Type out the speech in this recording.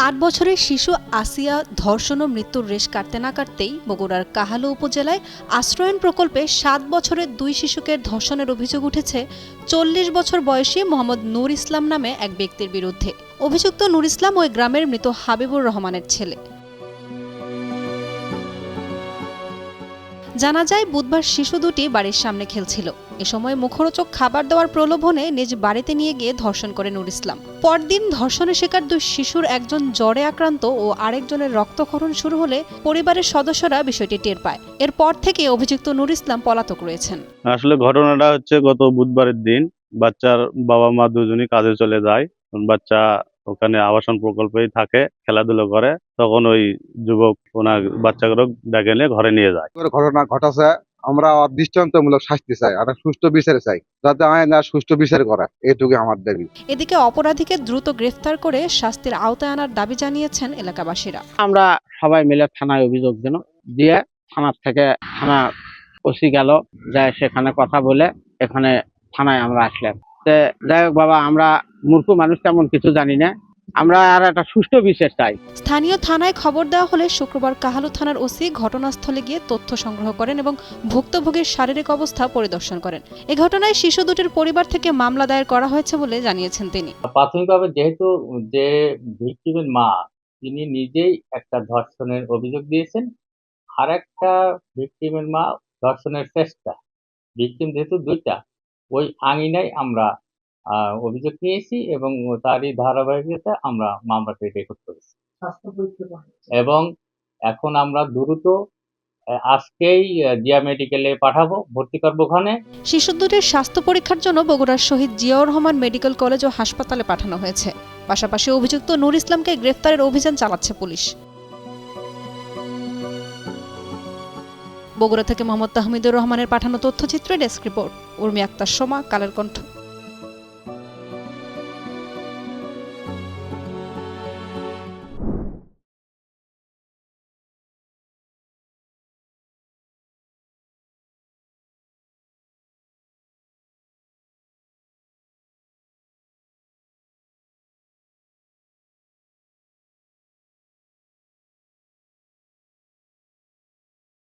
৮ বছরের শিশু আসিয়া ধর্ষণ ও মৃত্যুর রেশ কাটতে না কাটতেই বগুড়ার কাহালু উপজেলায় আশ্রয়ন প্রকল্পে ৭ বছরের ২ শিশুকে ধর্ষণের অভিযোগ উঠেছে ৪০ বছর বয়সী মোহাম্মদ নূর ইসলাম নামে এক ব্যক্তির বিরুদ্ধে। অভিযুক্ত নূর ইসলাম ওই গ্রামের মৃত হাবিবুর রহমানের ছেলে। জানা যায়, বুধবার শিশু দুটি বাড়ির সামনে খেলছিল। এ সময় মুখরোচক খাবার দেওয়ার প্রলোভনে নিজ বাড়িতে নিয়ে গিয়ে ধর্ষণ করে নূর ইসলাম। পরদিন ধর্ষণের শিকার দুই শিশুর একজন জ্বরে আক্রান্ত ও আরেকজনের রক্তক্ষরণ শুরু হলে পরিবারের সদস্যরা বিষয়টি টের পায়। এরপর থেকে অভিযুক্ত নূর ইসলাম পলাতক রয়েছেন। আসলে ঘটনাটা হচ্ছে গত বুধবারের দিন বাচ্চার বাবা মা দুজনই কাজে চলে যায়। বাচ্চা ওখানে আবাসন প্রকল্পেই থাকে, খেলাধুলো করে। তখন ওই যুবক ওনার বাচ্চাগুলো ডেকে নিয়ে ঘরে নিয়ে যায়। ঘটনা ঘটাছে, আমরা দৃষ্টান্তমূলক শাস্তি চাই, আর সুষ্ঠু বিচার চাই, যাতে আইন আর সুষ্ঠু বিচার করে, এটুকু আমার দাবি। এদিকে অপরাধীকে দ্রুত গ্রেফতার করে শাস্তির আওতায় আনার দাবি জানিয়েছেন এলাকাবাসীরা। আমরা সবাই মিলে থানায় অভিযোগ দিয়ে থানার থেকে থানা ওসি গেল, যায় সেখানে কথা বলে এখানে থানায় আমরা আসলাম। যাই হোক বাবা, আমরা মূর্খ মানুষ তেমন কিছু জানি না, আমরা আর একটা সুষ্ঠু বিচার চাই। স্থানীয় থানায় খবর দেওয়া হলে শুক্রবার কাহালু থানার ওসি ঘটনাস্থলে গিয়ে তথ্য সংগ্রহ করেন এবং ভুক্তভোগীর শারীরিক অবস্থা পরিদর্শন করেন। এ ঘটনায় শিশু দুটির পরিবার থেকে মামলা দায়ের করা হয়েছে বলে জানিয়েছেন তিনি। প্রাথমিকভাবে যেহেতু যে ভিকটিমের মা তিনি নিজেই একটা ধর্ষণের অভিযোগ দিয়েছেন, আর একটা ভিকটিমের মা ধর্ষণের চেষ্টা, ভিকটিম যেহেতু দুইটা, ওই আঙিনায় আমরা অভিযোগ নিয়েছি এবং তারই ধারাবাহিকতা আমরা মামলাটি রেকর্ড করেছি এবং এখন আমরা দ্রুত আজকেই জিয়া মেডিকেলে পাঠাবো, ভর্তি করবো ওখানে। শিশু দুটির স্বাস্থ্য পরীক্ষার জন্য বগুড়ার শহীদ জিয়াউর রহমান মেডিকেল কলেজ ও হাসপাতালে পাঠানো হয়েছে। পাশাপাশি অভিযুক্ত নূর ইসলামকে গ্রেফতারের অভিযান চালাচ্ছে পুলিশ। বগুড়া থেকে মোহাম্মদ তাহমিদুর রহমানের পাঠানো তথ্যচিত্রে ডেস্ক রিপোর্ট। উর্মি আক্তার সোমা, কালের কণ্ঠ।